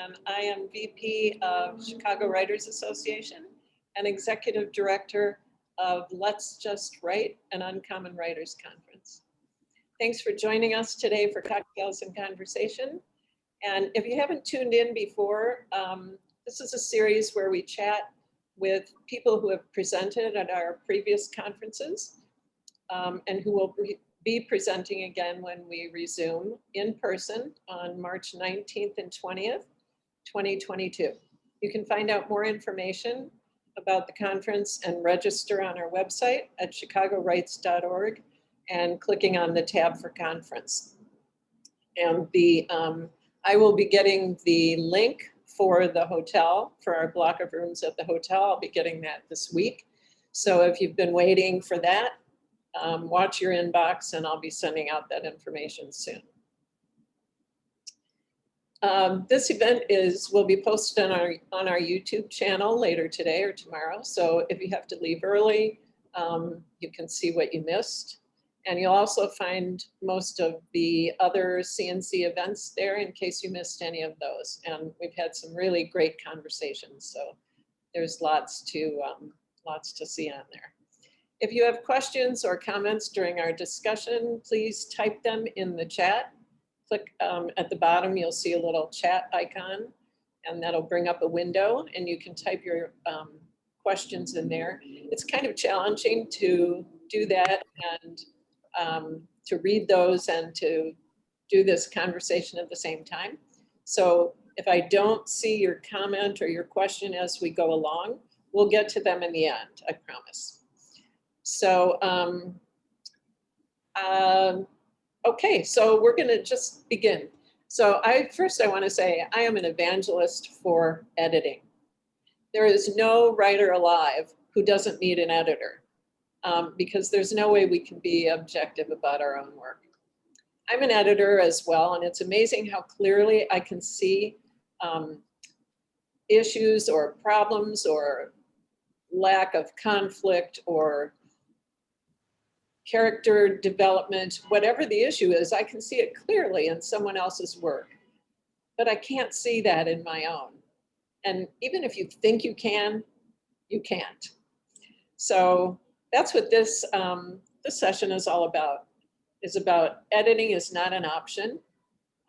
and I am VP of Chicago Writers Association and Executive Director of Let's Just Write, an Uncommon Writers Conference. Thanks for joining us today for Cocktails and Conversation. And if you haven't tuned in before, this is a series where we chat with people who have presented at our previous conferences and who will be presenting again when we resume in person on March 19th and 20th, 2022. You can find out more information about the conference and register on our website at chicagowrites.org and clicking on the tab for conference. And I will be getting the link for the hotel, for our block of rooms at the hotel. I'll be getting that this week. So if you've been waiting for that, watch your inbox and I'll be sending out that information soon. This event will be posted on our YouTube channel later today or tomorrow. So if you have to leave early, you can see what you missed. And you'll also find most of the other CNC events there in case you missed any of those. And we've had some really great conversations. So there's lots to see on there. If you have questions or comments during our discussion, please type them in the chat. Click at the bottom, you'll see a little chat icon, and that'll bring up a window, and you can type your questions in there. It's kind of challenging to do that and to read those and to do this conversation at the same time. So if I don't see your comment or your question as we go along, we'll get to them in the end, I promise. So, okay, so we're gonna just begin. So first I wanna say I am an evangelist for editing. There is no writer alive who doesn't need an editor because there's no way we can be objective about our own work. I'm an editor as well, and it's amazing how clearly I can see issues or problems or lack of conflict or character development, whatever the issue is, I can see it clearly in someone else's work, but I can't see that in my own. And even if you think you can, you can't. So that's what this session is all about, editing is not an option.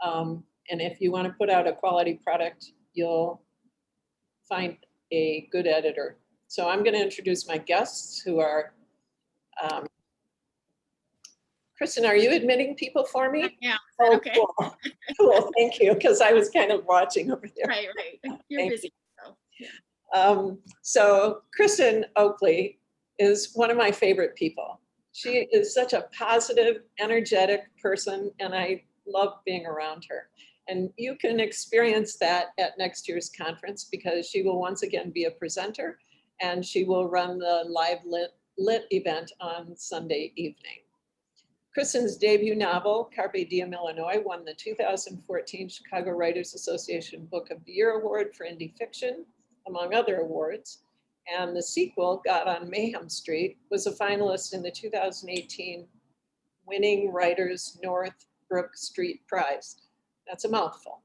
And if you want to put out a quality product, you'll find a good editor. So I'm going to introduce my guests who are, Kristin, are you admitting people for me? Yeah. Oh, okay. Cool. Cool. Thank you, because I was kind of watching over there. Right. You're busy. So Kristin Oakley is one of my favorite people. She is such a positive, energetic person, and I love being around her. And you can experience that at next year's conference because she will once again be a presenter, and she will run the live lit event on Sunday evening. Kristin's debut novel, Carpe Diem, Illinois, won the 2014 Chicago Writers Association Book of the Year Award for Indie Fiction, among other awards. And the sequel, God on Mayhem Street, was a finalist in the 2018 Winning Writers Northbrook Street Prize. That's a mouthful.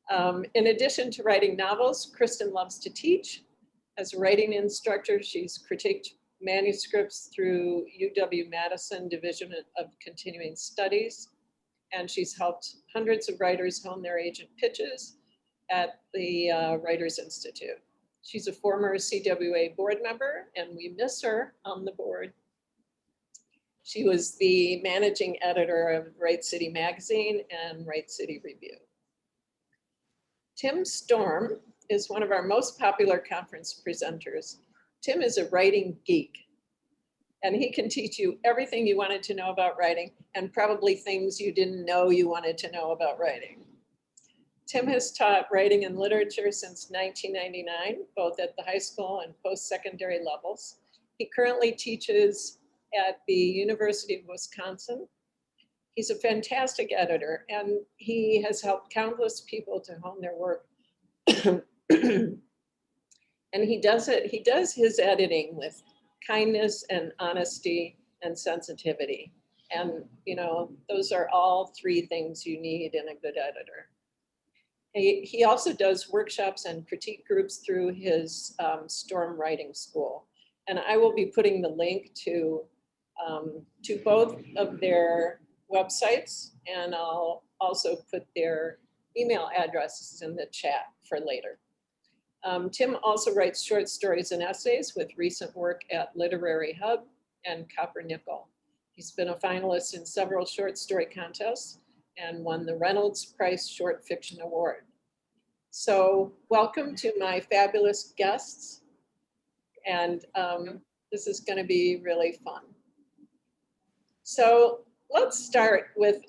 In addition to writing novels, Kristin loves to teach. As a writing instructor, she's critiqued manuscripts through UW-Madison Division of Continuing Studies, and she's helped hundreds of writers hone their agent pitches at the Writers Institute. She's a former CWA board member, and we miss her on the board. She was the managing editor of Write City Magazine and Write City Review. Tim Storm is one of our most popular conference presenters. Tim is a writing geek, and he can teach you everything you wanted to know about writing and probably things you didn't know you wanted to know about writing. Tim has taught writing and literature since 1999, both at the high school and post-secondary levels. He currently teaches at the University of Wisconsin. He's a fantastic editor, and he has helped countless people to hone their work. And he does his editing with kindness and honesty and sensitivity. And, you know, those are all three things you need in a good editor. He also does workshops and critique groups through his Storm Writing School. And I will be putting the link to both of their websites, and I'll also put their email addresses in the chat for later. Tim also writes short stories and essays with recent work at Literary Hub and Copper Nickel. He's been a finalist in several short story contests and won the Reynolds Prize Short Fiction Award. So welcome to my fabulous guests. And this is going to be really fun. So let's start with,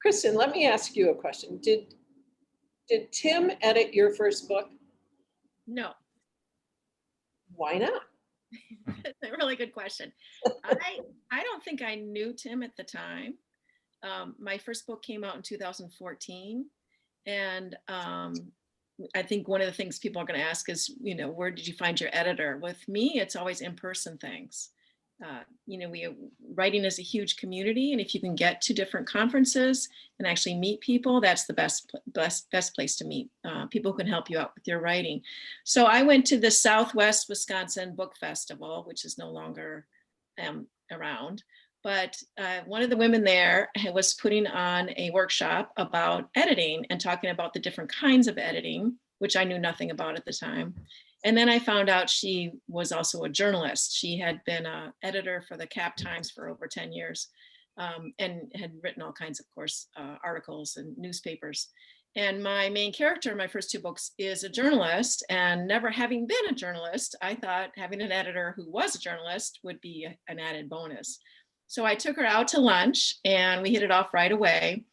Kristin, let me ask you a question. Did Tim edit your first book? No. Why not? That's a really good question. I don't think I knew Tim at the time. My first book came out in 2014. And I think one of the things people are going to ask is, where did you find your editor? With me, it's always in-person things. Writing is a huge community, and if you can get to different conferences and actually meet people, that's the best place to meet people who can help you out with your writing. So I went to the Southwest Wisconsin Book Festival, which is no longer around. But one of the women there was putting on a workshop about editing and talking about the different kinds of editing, which I knew nothing about at the time. And then I found out she was also a journalist. She had been an editor for the Cap Times for over 10 years and had written all kinds of course, articles and newspapers. And my main character in my first two books is a journalist, and never having been a journalist, I thought having an editor who was a journalist would be an added bonus. So I took her out to lunch and we hit it off right away.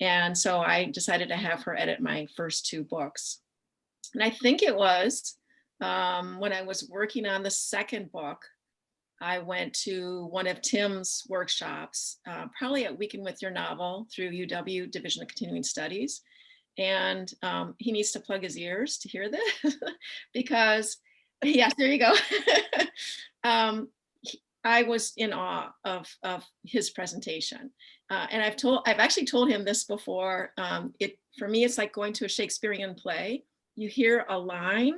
And so I decided to have her edit my first two books. And I think it was when I was working on the second book, I went to one of Tim's workshops, probably at Weekend with Your Novel through UW Division of Continuing Studies. And he needs to plug his ears to hear this because, yes, there you go. I was in awe of his presentation. And I've actually told him this before. For me, it's like going to a Shakespearean play. You hear a line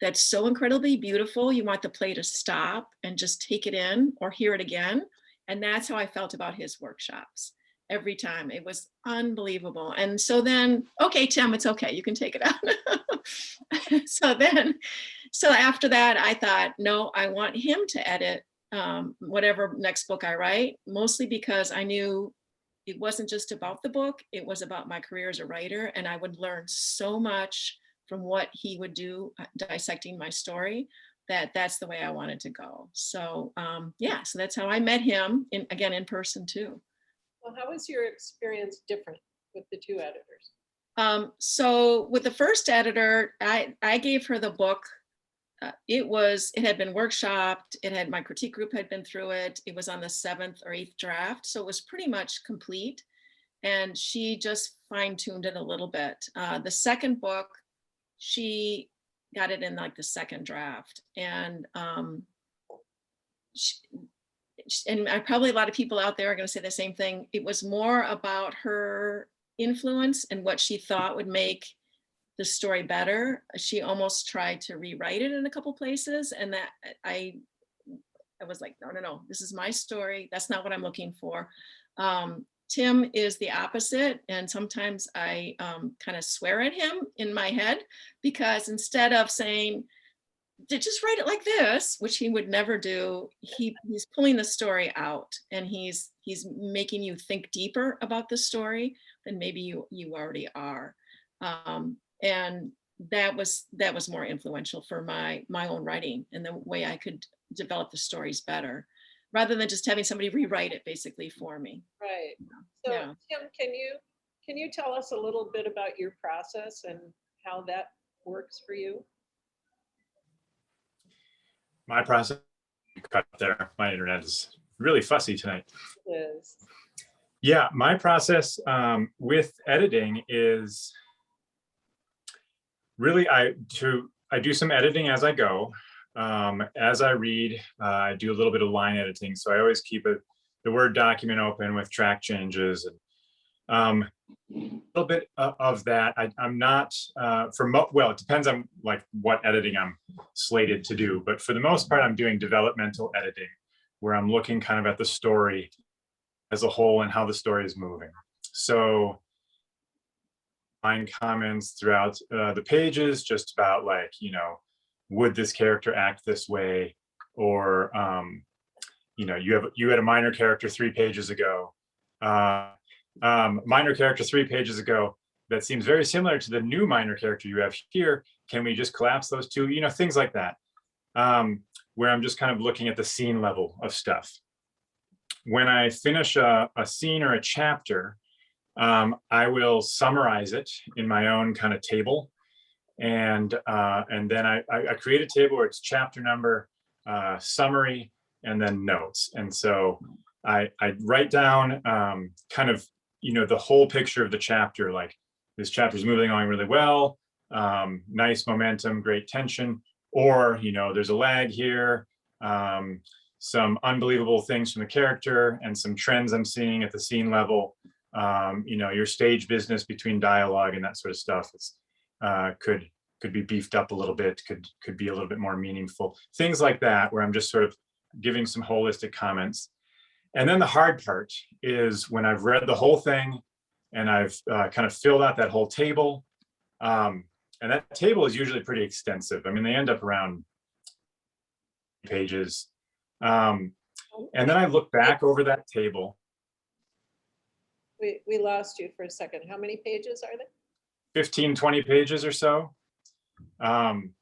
that's so incredibly beautiful, you want the play to stop and just take it in or hear it again. And that's how I felt about his workshops every time. It was unbelievable. And so then, okay, Tim, it's okay, you can take it out. So after that, I thought, no, I want him to edit whatever next book I write, mostly because I knew it wasn't just about the book, it was about my career as a writer, and I would learn so much from what he would do dissecting my story, that's the way I wanted to go. So yeah, so that's how I met him, again in person too. Well, how was your experience different with the two editors? So with the first editor, I gave her the book. It had been workshopped. My critique group had been through it. It was on the 7th or 8th draft. So it was pretty much complete. And she just fine-tuned it a little bit. The second book, she got it in like the second draft. And probably a lot of people out there are going to say the same thing. It was more about her influence and what she thought would make the story better. She almost tried to rewrite it in a couple places, and that I was like, no, this is my story. That's not what I'm looking for. Tim is the opposite, and sometimes I kind of swear at him in my head, because instead of saying, just write it like this, which he would never do, he's pulling the story out, and he's making you think deeper about the story than maybe you already are. And that was more influential for my own writing and the way I could develop the stories better, rather than just having somebody rewrite it basically for me. Right. So yeah. Tim, can you tell us a little bit about your process and how that works for you? My process, cut there. My internet is really fussy tonight. It is. Yeah, my process with editing is really I do some editing as I go. As I read, I do a little bit of line editing. So I always keep the Word document open with track changes. And little bit of that. I'm not well, it depends on like what editing I'm slated to do, but for the most part, I'm doing developmental editing, where I'm looking kind of at the story as a whole and how the story is moving. So find comments throughout the pages just about like, you know, would this character act this way? Or, you know, you had a minor character 3 pages ago. Minor character 3 pages ago that seems very similar to the new minor character you have here. Can we just collapse those two? You know, things like that, where I'm just kind of looking at the scene level of stuff. When I finish a scene or a chapter, I will summarize it in my own kind of table. And then I create a table where it's chapter number, summary, and then notes. And so I write down kind of, you know, the whole picture of the chapter, like this chapter is moving along really well, nice momentum, great tension, or, you know, there's a lag here, some unbelievable things from the character and some trends I'm seeing at the scene level, you know, your stage business between dialogue and that sort of stuff. It's could be beefed up a little bit, could be a little bit more meaningful, things like that, where I'm just sort of giving some holistic comments. And then the hard part is when I've read the whole thing and I've kind of filled out that whole table. And that table is usually pretty extensive. I mean, they end up around pages. And then I look back over that table. We lost you for a second. How many pages are there? 15, 20 pages or so. And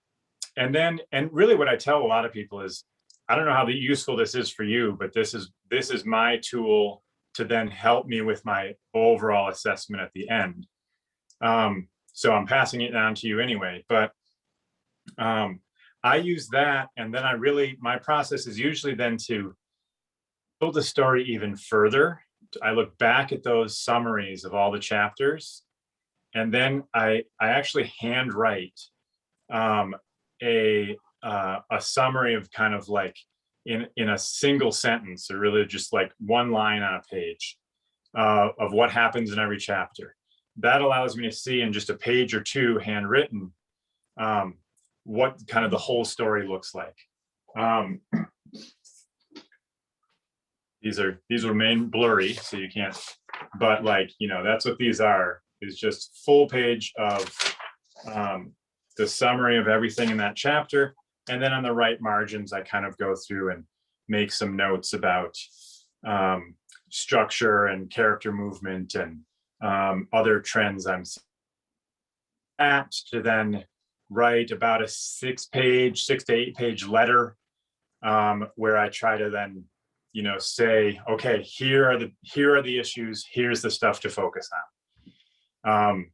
really what I tell a lot of people is, I don't know how useful this is for you, but this is my tool to then help me with my overall assessment at the end. So I'm passing it down to you anyway, but I use that, and then my process is usually then to build the story even further. I look back at those summaries of all the chapters, and then I actually handwrite a summary of kind of like in a single sentence, or really just like one line on a page of what happens in every chapter. That allows me to see in just a page or two handwritten what kind of the whole story looks like. These remain blurry, so you can't, but like, you know, that's what these are, is just full page of the summary of everything in that chapter. And then on the right margins, I kind of go through and make some notes about structure and character movement and other trends I'm seeing. To then write about a 6 to 8 page letter where I try to then, you know, say, okay, here are the issues, here's the stuff to focus on.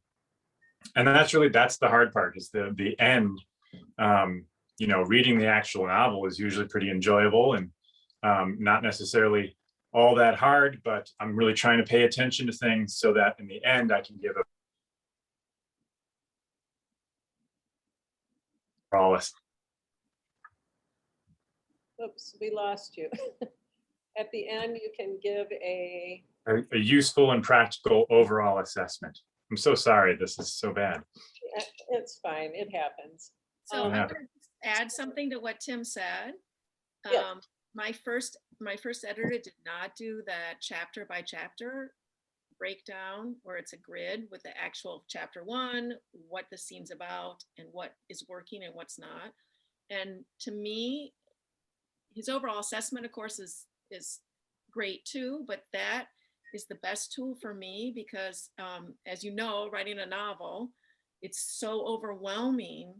And that's the hard part, is the end. You know, reading the actual novel is usually pretty enjoyable and not necessarily all that hard, but I'm really trying to pay attention to things so that in the end I can give a Oops, we lost you. At the end, you can give a useful and practical overall assessment. I'm so sorry, this is so bad. It's fine, it happens. So I'm going to add something to what Tim said. Yes. My first editor did not do that chapter by chapter breakdown where it's a grid with the actual chapter 1, what the scene's about, and what is working and what's not. And to me, his overall assessment, of course, is great too, but that is the best tool for me because, as you know, writing a novel, it's so overwhelming.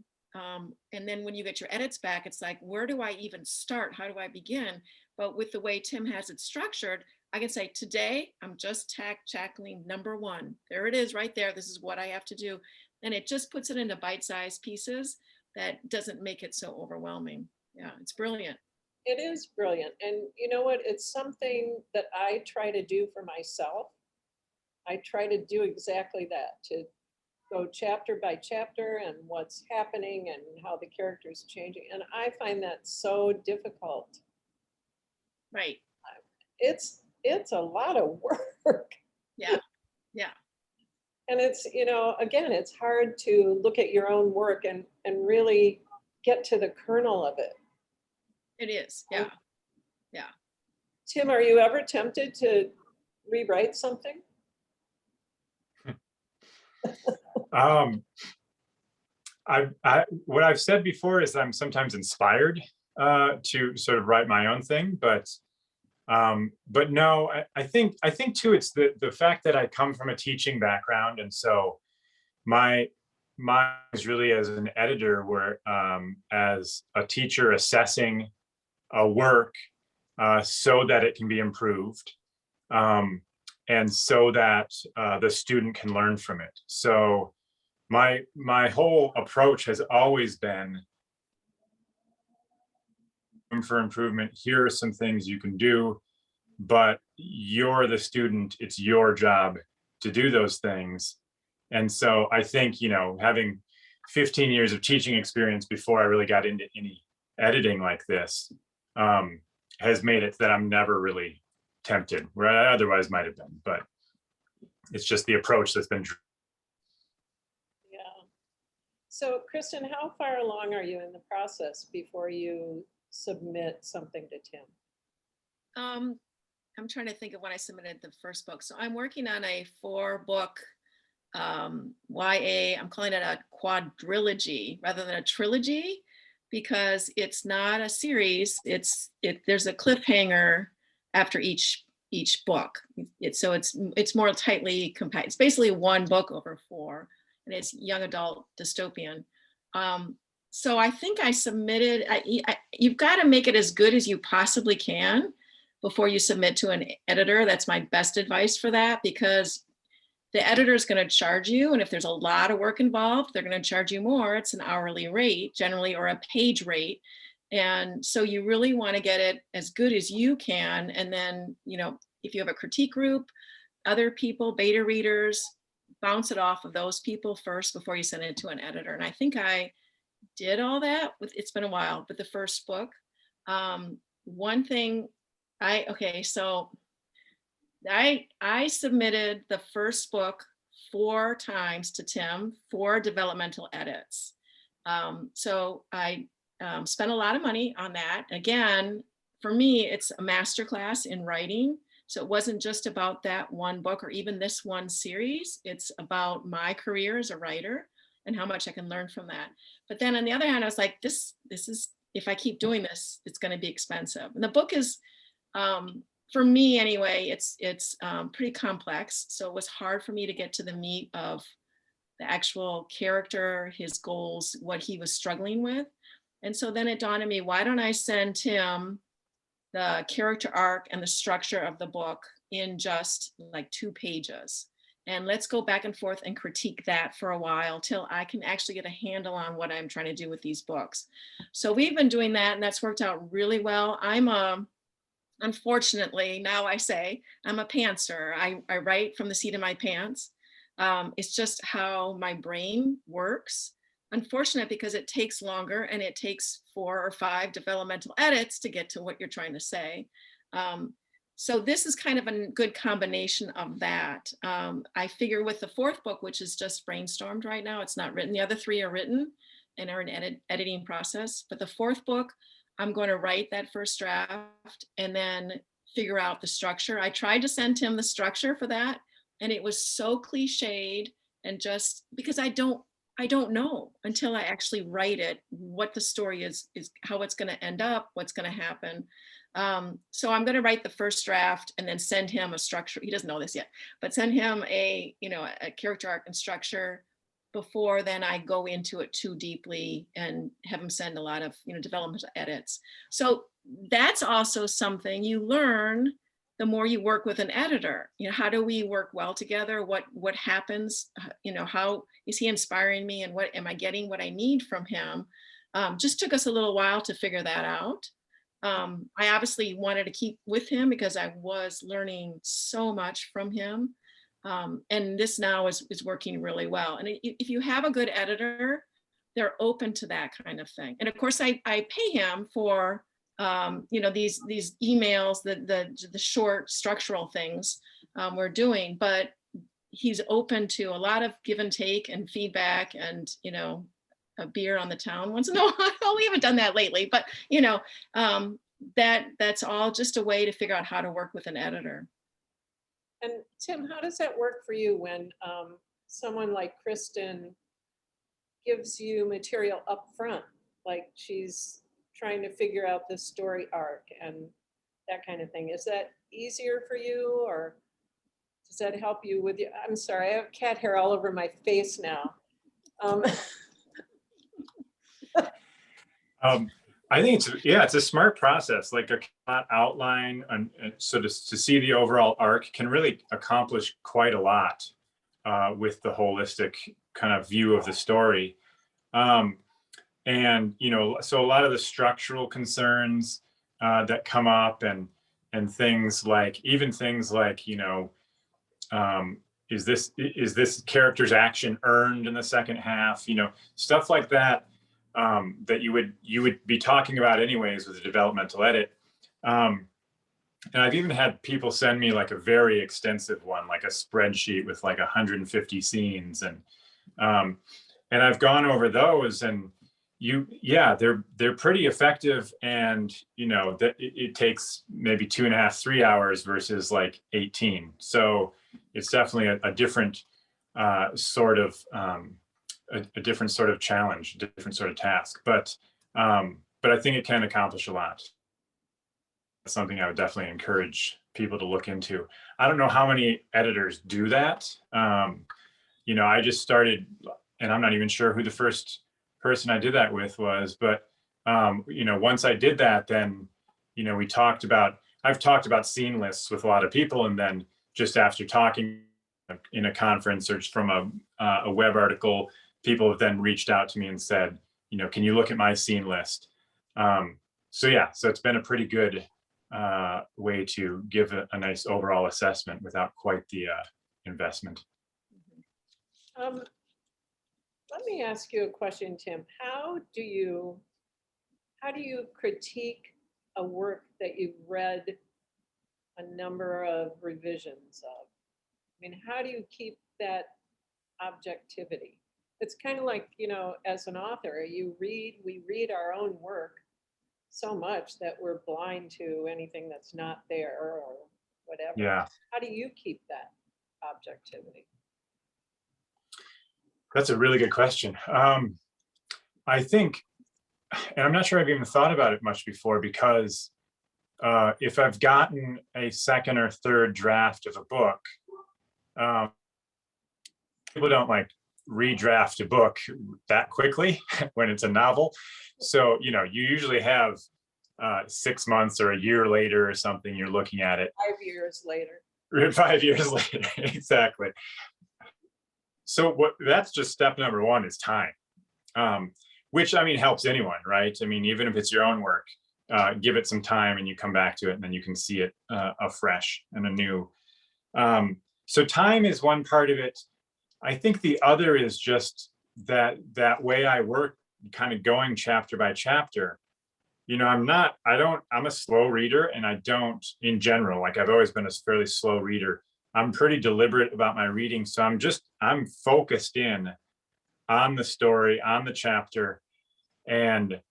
And then when you get your edits back, it's like, where do I even start? How do I begin? But with the way Tim has it structured, I can say, today, I'm just tackling number 1. There it is right there. This is what I have to do. And it just puts it into bite-sized pieces that doesn't make it so overwhelming. Yeah, it's brilliant. It is brilliant. And you know what? It's something that I try to do for myself. I try to do exactly that, to go chapter by chapter and what's happening and how the character is changing. And I find that so difficult. Right. It's a lot of work. Yeah. Yeah. And it's, again, it's hard to look at your own work and really get to the kernel of it. It is, yeah. Tim, are you ever tempted to rewrite something? What I've said before is I'm sometimes inspired to sort of write my own thing, but no, I think too it's the fact that I come from a teaching background, and so my is really as an editor, where as a teacher assessing a work so that it can be improved, and so that the student can learn from it. So my whole approach has always been room for improvement. Here are some things you can do, but you're the student. It's your job to do those things. And so I think, having 15 years of teaching experience before I really got into any editing like this has made it that I'm never really tempted, where I otherwise might have been. But it's just the approach that's been. Yeah. So Kristin, how far along are you in the process before you submit something to Tim? I'm trying to think of when I submitted the first book. So I'm working on a 4-book YA. I'm calling it a quadrilogy rather than a trilogy, because it's not a series. There's a cliffhanger after each book. So it's more tightly compact. It's basically one book over 4, and it's young adult dystopian. So I think I submitted. You've got to make it as good as you possibly can before you submit to an editor. That's my best advice for that, because the editor is going to charge you. And if there's a lot of work involved, they're going to charge you more. It's an hourly rate generally, or a page rate. And so you really want to get it as good as you can. And then, if you have a critique group, other people, beta readers, bounce it off of those people first before you send it to an editor. And I think I did all that it's been a while, but the first book, one thing so I submitted the first book 4 times to Tim for developmental edits. So I spent a lot of money on that. Again, for me, it's a masterclass in writing. So it wasn't just about that one book or even this one series. It's about my career as a writer and how much I can learn from that. But then on the other hand, I was like, this is, if I keep doing this, it's going to be expensive. And the book is, for me anyway, it's pretty complex. So it was hard for me to get to the meat of the actual character, his goals, what he was struggling with. And so then it dawned on me, why don't I send Tim the character arc and the structure of the book in just like 2 pages? And let's go back and forth and critique that for a while till I can actually get a handle on what I'm trying to do with these books. So we've been doing that, and that's worked out really well. Unfortunately, now I say I'm a pantser. I write from the seat of my pants. It's just how my brain works. Unfortunate, because it takes longer, and it takes 4 or 5 developmental edits to get to what you're trying to say. So this is kind of a good combination of that. I figure with the 4th book, which is just brainstormed right now, it's not written. The other 3 are written and are in editing process. But the 4th book, I'm going to write that first draft and then figure out the structure. I tried to send Tim the structure for that, and it was so cliched, and just because I don't know until I actually write it what the story is how it's going to end up, what's going to happen. So I'm going to write the first draft and then send him a structure. He doesn't know this yet, but send him a character arc and structure before then I go into it too deeply and have him send a lot of developmental edits. So that's also something you learn the more you work with an editor. How do we work well together? What happens? How is he inspiring me, and what am I getting what I need from him? Just took us a little while to figure that out. I obviously wanted to keep with him because I was learning so much from him. And this now is working really well. And if you have a good editor, they're open to that kind of thing. And of course, I pay him for these emails, the short structural things we're doing, but he's open to a lot of give and take and feedback and, you know, a beer on the town once in a while. We haven't done that lately, but you know, that's all just a way to figure out how to work with an editor. And Tim, how does that work for you when someone like Kristin gives you material up front, like she's trying to figure out the story arc and that kind of thing? Is that easier for you, or does that help you with you? I'm sorry, I have cat hair all over my face now. I think it's a smart process. Like a plot outline, and so to see the overall arc can really accomplish quite a lot with the holistic kind of view of the story. And you know, so a lot of the structural concerns that come up, and things like, even things like, you know, is this character's action earned in the second half? You know, stuff like that. That you would be talking about anyways with a developmental edit. And I've even had people send me like a very extensive one, like a spreadsheet with like 150 scenes, and I've gone over those, and they're pretty effective, and you know that it takes maybe 2.5, 3 hours versus like 18. So it's definitely a different sort of a different sort of challenge, different sort of task, but I think it can accomplish a lot. That's something I would definitely encourage people to look into. I don't know how many editors do that. You know, I just started, and I'm not even sure who the first person I did that with was, but you know, once I did that, then, you know, I've talked about scene lists with a lot of people, and then just after talking in a conference or from a web article, people have then reached out to me and said, you know, can you look at my scene list? So it's been a pretty good way to give a nice overall assessment without quite the investment. Let me ask you a question, Tim. How do you critique a work that you've read a number of revisions of? I mean, how do you keep that objectivity? It's kind of like, you know, as an author, we read our own work so much that we're blind to anything that's not there or whatever. Yeah, How do you keep that objectivity? that's a really good question. I think, and I'm not sure I've even thought about it much before, because if I've gotten a second or third draft of a book, people don't like redraft a book that quickly when it's a novel. So, you know, you usually have 6 months or a year later or something, you're looking at it. 5 years later. 5 years later, exactly. So that's just step number one, is time, which, I mean, helps anyone, right? I mean, even if it's your own work, give it some time and you come back to it, and then you can see it afresh and anew. So time is one part of it. I think the other is just that way I work, kind of going chapter by chapter. You know, I'm a slow reader, and I don't, in general, like I've always been a fairly slow reader. I'm pretty deliberate about my reading. So I'm focused in on the story, on the chapter. And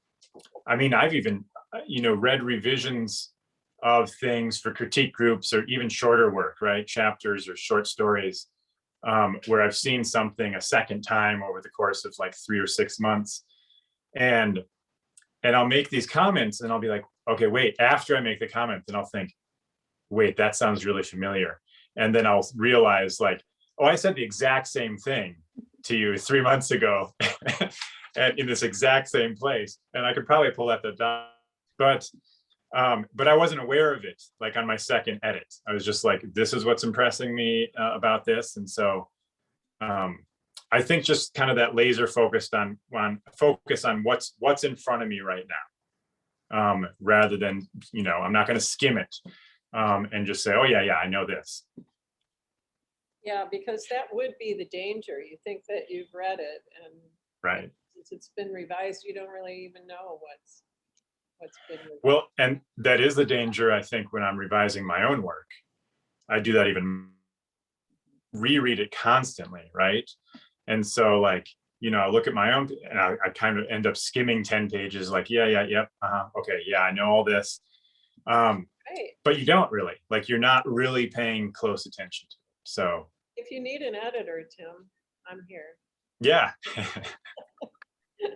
I mean, I've even, you know, read revisions of things for critique groups, or even shorter work, right? Chapters or short stories, where I've seen something a second time over the course of like 3 or 6 months. And I'll make these comments, and I'll be like, okay, wait, after I make the comment, then I'll think, wait, that sounds really familiar. And then I'll realize, like, oh, I said the exact same thing to you 3 months ago and in this exact same place. And I could probably pull at the dot, but I wasn't aware of it, like on my second edit. I was just like, this is what's impressing me about this. And so I think just kind of that laser focus on what's in front of me right now, rather than, you know, I'm not going to skim it and just say, oh yeah, I know this. Yeah, because that would be the danger. You think that you've read it, and right, since it's been revised, you don't really even know what's been revised. Well, and that is the danger, I think, when I'm revising my own work. I do that even reread it constantly, right? And so like, I look at my own and I kind of end up skimming 10 pages like, yep, okay, yeah, I know all this. Right. But you don't really, like, you're not really paying close attention to it. So If you need an editor, Tim, I'm here. yeah.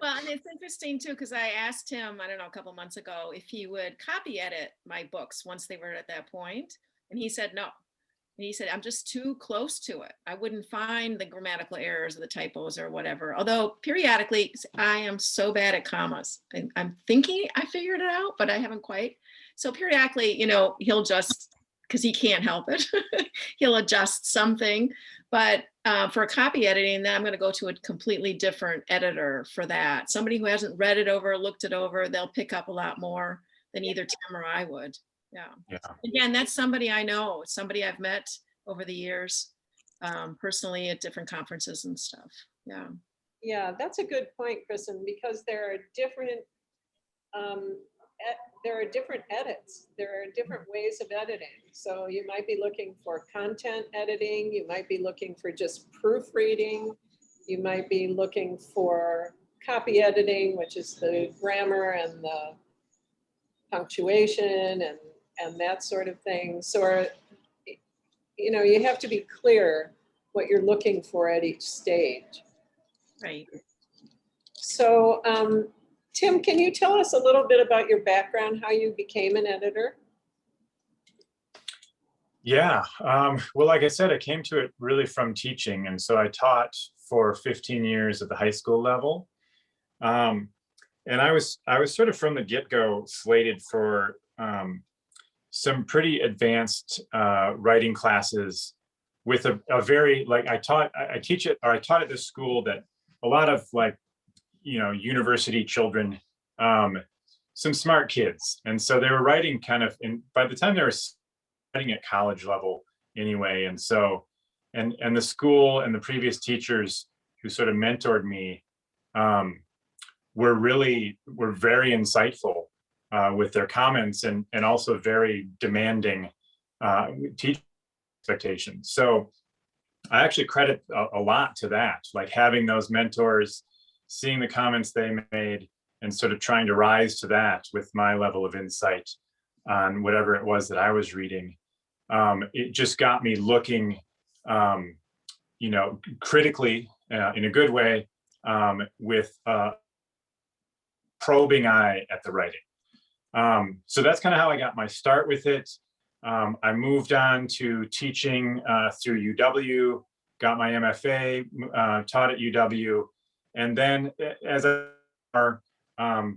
Well, and it's interesting too, because I asked him, I don't know, a couple months ago, if he would copy edit my books once they were at that point. And he said no. And he said, I'm just too close to it. I wouldn't find the grammatical errors or the typos or whatever. Although periodically I am so bad at commas. I'm thinking I figured it out, but I haven't quite. So periodically, he'll just, because he can't help it, he'll adjust something. But for copy editing, then I'm going to go to a completely different editor for that. Somebody who hasn't read it over, looked it over, they'll pick up a lot more than either Tim or I would. Yeah. Again, that's somebody I know, somebody I've met over the years, personally at different conferences and stuff. Yeah. Yeah, that's a good point, Kristin, because there are different edits. There are different ways of editing. So you might be looking for content editing. You might be looking for just proofreading. You might be looking for copy editing, which is the grammar and the punctuation and that sort of thing. So, you have to be clear what you're looking for at each stage. Right. So, Tim, can you tell us a little bit about your background, how you became an editor? Yeah. Well, like I said, I came to it really from teaching. And so I taught for 15 years at the high school level. And I was sort of from the get-go slated for some pretty advanced writing classes with a very, like, I taught at this school that a lot of, like, university children, some smart kids. And so they were writing kind of, by the time they were writing at college level anyway. And so, and the school and the previous teachers who sort of mentored me were very insightful with their comments and also very demanding teaching expectations. So I actually credit a lot to that, like having those mentors, seeing the comments they made, and sort of trying to rise to that with my level of insight on whatever it was that I was reading. It just got me looking, critically in a good way, with a probing eye at the writing. So that's kind of how I got my start with it. I moved on to teaching through UW, got my MFA, taught at UW. And then as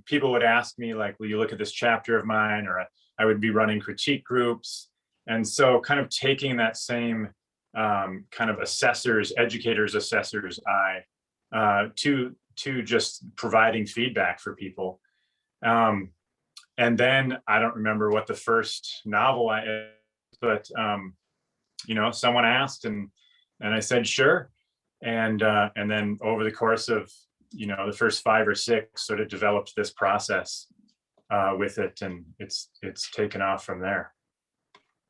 people would ask me, like, will you look at this chapter of mine? Or I would be running critique groups. And so kind of taking that same kind of educators, assessors eye to just providing feedback for people. And then I don't remember what the first novel but someone asked and I said, sure. And then over the course of, the first 5 or 6 sort of developed this process with it, and it's taken off from there.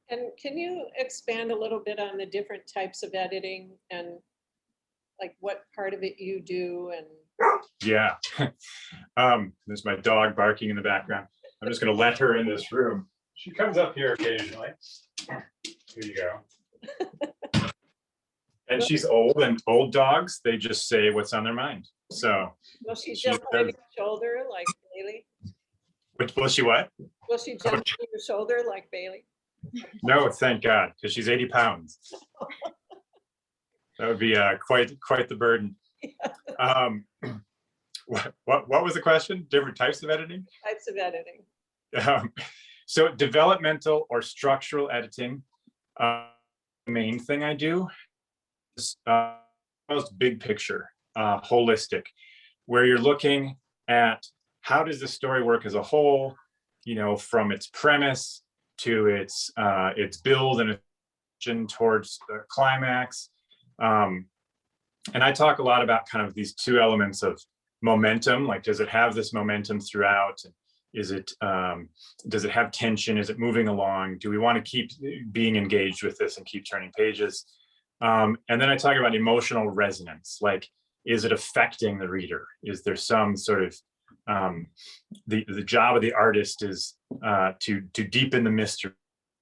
And can you expand a little bit on the different types of editing and like what part of it you do? And yeah, there's my dog barking in the background. I'm just going to let her in this room. She comes up here occasionally. Here you go. And she's old, and old dogs, they just say what's on their mind. So will she jump on your shoulder like Bailey? Will she what? Will she jump on your shoulder like Bailey? No, thank God, because she's 80 pounds. That would be quite the burden. What was the question? Different types of editing? Types of editing. So developmental or structural editing, the main thing I do is most big picture, holistic, where you're looking at how does the story work as a whole, from its premise to its build and its towards the climax. And I talk a lot about kind of these 2 elements of momentum, like does it have this momentum throughout? Does it have tension? Is it moving along? Do we want to keep being engaged with this and keep turning pages? And then I talk about emotional resonance, like, is it affecting the reader? Is there some sort of, the job of the artist is to deepen the mystery,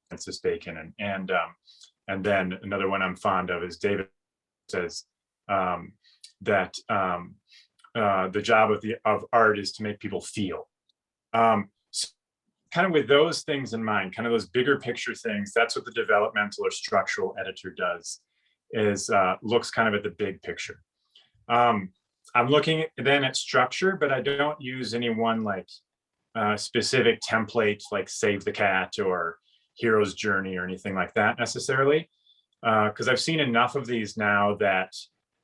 Francis Bacon. And then another one I'm fond of is David says that the job of art is to make people feel. So kind of with those things in mind, kind of those bigger picture things, that's what the developmental or structural editor does, is looks kind of at the big picture. I'm looking then at structure, but I don't use any one like specific template like Save the Cat or Hero's Journey or anything like that necessarily, because I've seen enough of these now that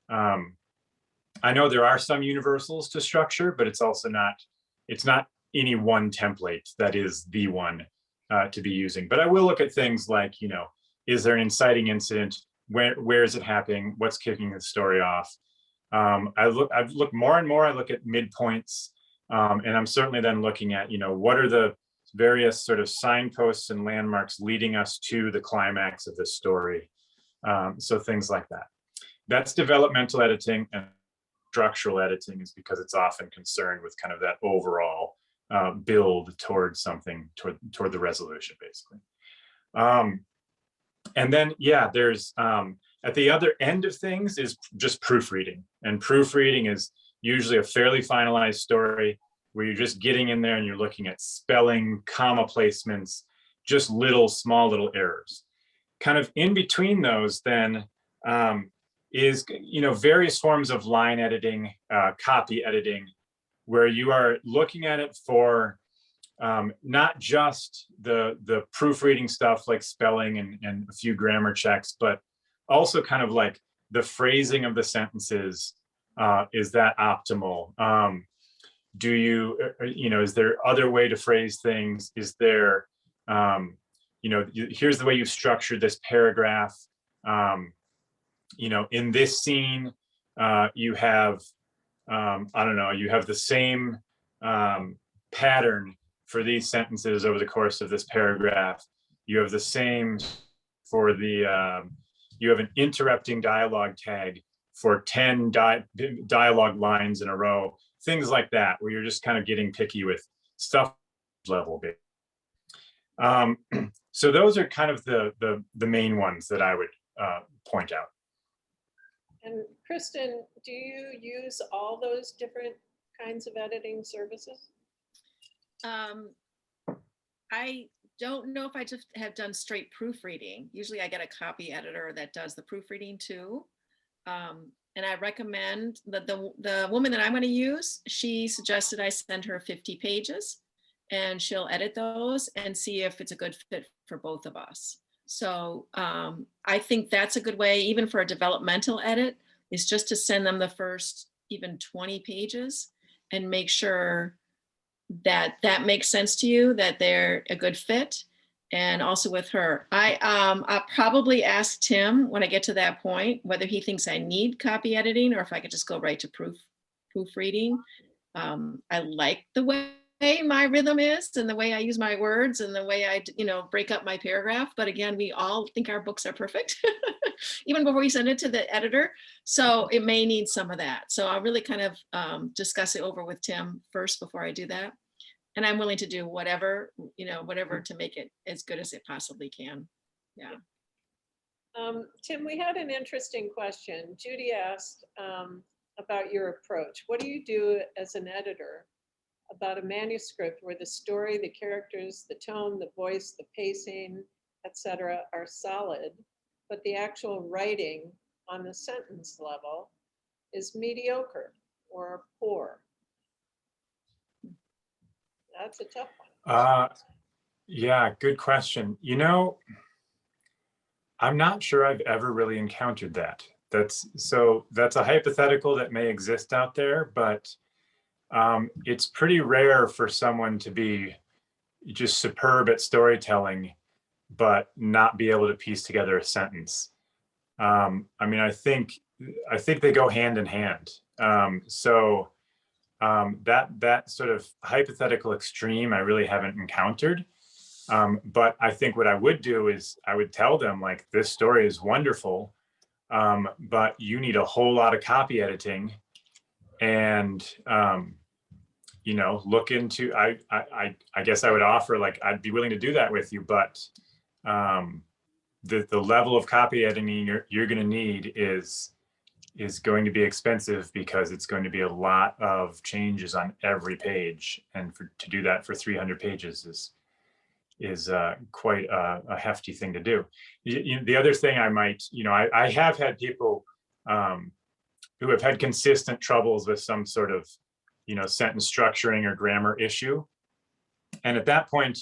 I know there are some universals to structure, but it's not any one template that is the one to be using. But I will look at things like, is there an inciting incident? Where is it happening? What's kicking the story off? I've looked more and more, I look at midpoints, and I'm certainly then looking at, what are the various sort of signposts and landmarks leading us to the climax of the story. So things like that. That's developmental editing, and structural editing is because it's often concerned with kind of that overall build towards something, toward the resolution, basically. And then, yeah, there's at the other end of things is just proofreading. And proofreading is usually a fairly finalized story where you're just getting in there and you're looking at spelling, comma placements, just small little errors. Kind of in between those then is, various forms of line editing, copy editing, where you are looking at it for not just the proofreading stuff like spelling and a few grammar checks, but also kind of like the phrasing of the sentences. Is that optimal? Is there other way to phrase things? Is there, here's the way you've structured this paragraph. In this scene, you have, you have the same pattern for these sentences over the course of this paragraph. You have the same for you have an interrupting dialogue tag for 10 dialogue lines in a row, things like that, where you're just kind of getting picky with stuff level. So those are kind of the main ones that I would point out. And Kristin, do you use all those different kinds of editing services? I don't know if I just have done straight proofreading. Usually I get a copy editor that does the proofreading too. And I recommend that the woman that I'm going to use, she suggested I send her 50 pages and she'll edit those and see if it's a good fit for both of us. So I think that's a good way, even for a developmental edit, is just to send them the first even 20 pages and make sure that makes sense to you, that they're a good fit. And also with her, I'll probably ask Tim when I get to that point, whether he thinks I need copy editing or if I could just go right to proofreading. I like the way my rhythm is and the way I use my words and the way I, break up my paragraph. But again, we all think our books are perfect, even before we send it to the editor. So it may need some of that. So I'll really kind of discuss it over with Tim first before I do that. And I'm willing to do whatever to make it as good as it possibly can. Yeah. Tim, we had an interesting question. Judy asked about your approach. What do you do as an editor about a manuscript where the story, the characters, the tone, the voice, the pacing, etc., are solid, but the actual writing on the sentence level is mediocre or poor? That's a tough one. Yeah, good question. I'm not sure I've ever really encountered that. That's a hypothetical that may exist out there, but it's pretty rare for someone to be just superb at storytelling, but not be able to piece together a sentence. I think they go hand in hand. That sort of hypothetical extreme I really haven't encountered. But I think what I would do is I would tell them, like, this story is wonderful. but you need a whole lot of copy editing, and look into. I guess I would offer, like, I'd be willing to do that with you, but the level of copy editing you're going to need is going to be expensive, because it's going to be a lot of changes on every page, and to do that for 300 pages is quite a hefty thing to do. The other thing I might, I have had people who have had consistent troubles with some sort of, sentence structuring or grammar issue. And at that point,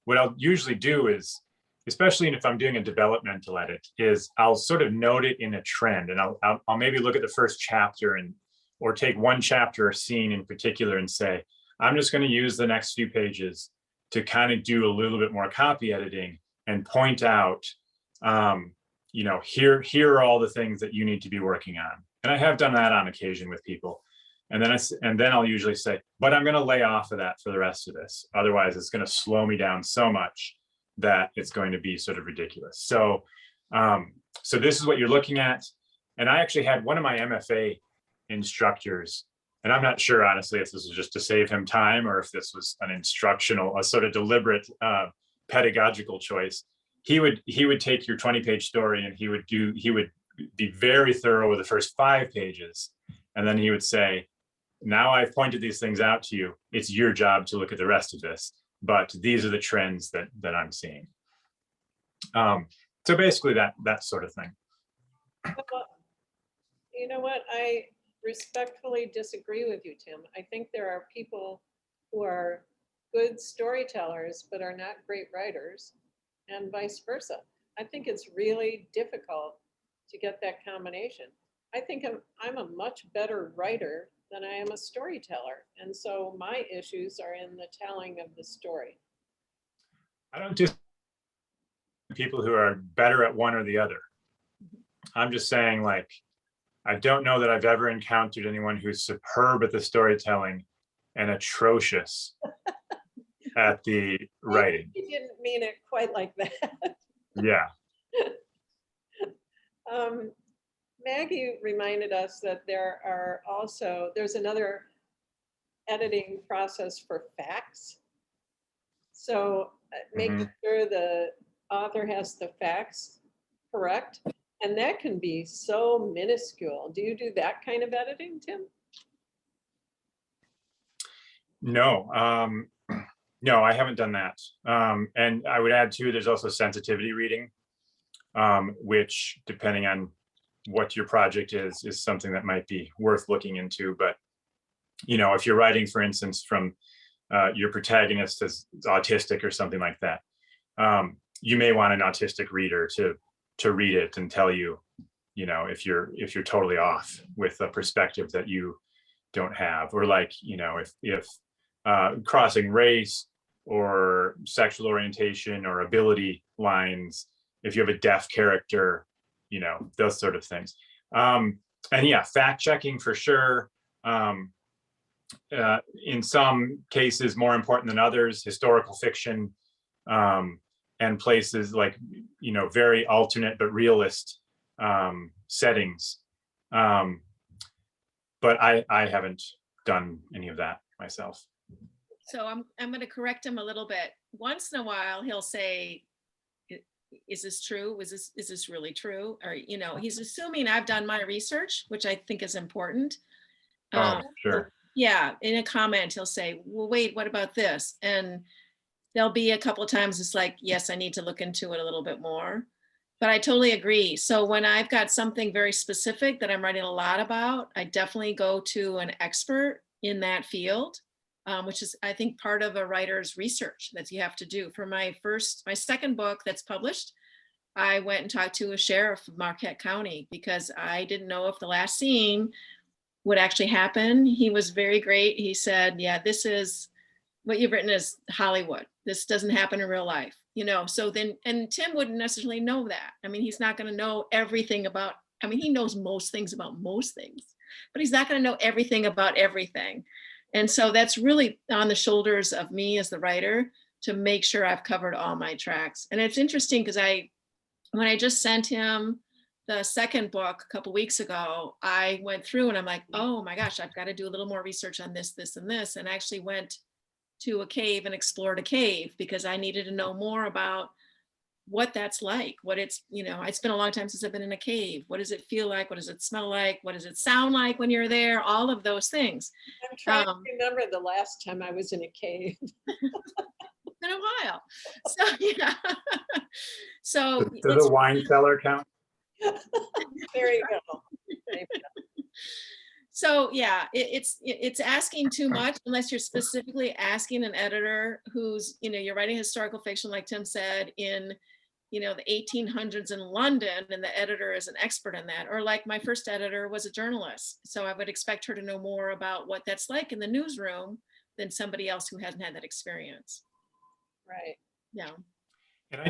what I'll usually do is, especially if I'm doing a developmental edit, is I'll sort of note it in a trend, and I'll maybe look at the first chapter or take one chapter or scene in particular and say, I'm just going to use the next few pages to kind of do a little bit more copy editing and point out, here are all the things that you need to be working on. And I have done that on occasion with people. And then I'll usually say, but I'm going to lay off of that for the rest of this. Otherwise, it's going to slow me down so much that it's going to be sort of ridiculous. So this is what you're looking at. And I actually had one of my MFA instructors, and I'm not sure, honestly, if this was just to save him time or if this was a sort of deliberate pedagogical choice. He would take your 20-page story, and he would be very thorough with the first 5 pages. And then he would say, now I've pointed these things out to you. It's your job to look at the rest of this, but these are the trends that I'm seeing. So basically that sort of thing. Well, you know what? I respectfully disagree with you, Tim. I think there are people who are good storytellers but are not great writers, and vice versa. I think it's really difficult to get that combination. I think I'm a much better writer than I am a storyteller. And so my issues are in the telling of the story. I don't just people who are better at one or the other. I'm just saying, like, I don't know that I've ever encountered anyone who's superb at the storytelling and atrocious at the writing. You didn't mean it quite like that. Yeah. Maggie reminded us that there's another editing process for facts. So making sure the author has the facts correct. And that can be so minuscule. Do you do that kind of editing, Tim? No, no, I haven't done that. And I would add too, there's also sensitivity reading, which, depending on what your project is something that might be worth looking into. But, if you're writing, for instance, from your protagonist is autistic or something like that, you may want an autistic reader to read it and tell you, if you're totally off with a perspective that you don't have, or like, if crossing race or sexual orientation or ability lines, if you have a deaf character, those sort of things. And yeah, fact checking for sure. In some cases, more important than others, historical fiction, and places like, very alternate but realist settings. But I haven't done any of that myself. So I'm going to correct him a little bit. Once in a while, he'll say, is this true? Is this really true? Or, he's assuming I've done my research, which I think is important. Sure. Yeah, in a comment, he'll say, well, wait, what about this? And there'll be a couple of times it's like, yes, I need to look into it a little bit more. But I totally agree. So when I've got something very specific that I'm writing a lot about, I definitely go to an expert in that field, which is, I think, part of a writer's research that you have to do. For my second book that's published, I went and talked to a sheriff of Marquette County because I didn't know if the last scene would actually happen. He was very great. He said, yeah, this is what you've written is Hollywood. This doesn't happen in real life, so then, and Tim wouldn't necessarily know that. I mean, he's not going to know everything about, he knows most things about most things, but he's not going to know everything about everything. And so that's really on the shoulders of me as the writer to make sure I've covered all my tracks. And it's interesting because when I just sent him the second book a couple weeks ago, I went through and I'm like, oh my gosh, I've got to do a little more research on this, this, and this. And I actually went to a cave and explored a cave because I needed to know more about what that's like, what it's, it's been a long time since I've been in a cave. What does it feel like? What does it smell like? What does it sound like when you're there? All of those things. I'm trying to remember the last time I was in a cave. In a while. So, yeah. So Does the wine cellar count? There you go. There you go. So yeah, it's asking too much unless you're specifically asking an editor who's, you're writing historical fiction, like Tim said, in, the 1800s in London, and the editor is an expert in that. Or like my first editor was a journalist. So I would expect her to know more about what that's like in the newsroom than somebody else who hasn't had that experience. Right. Yeah. And I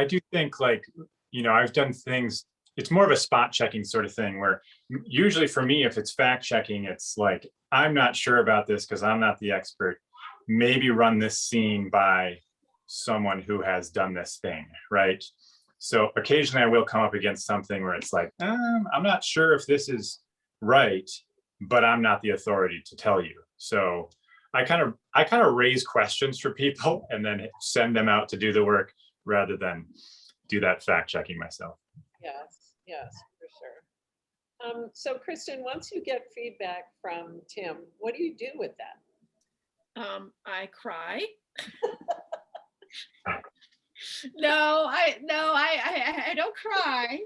do think, like, I've done things, it's more of a spot checking sort of thing where usually for me, if it's fact checking, it's like, I'm not sure about this because I'm not the expert. Maybe run this scene by someone who has done this thing, right? So occasionally I will come up against something where it's like, I'm not sure if this is right, but I'm not the authority to tell you. So I kind of raise questions for people and then send them out to do the work rather than do that fact checking myself. Yes, for sure. So Kristin, once you get feedback from Tim, what do you do with that? I cry. No, I don't cry.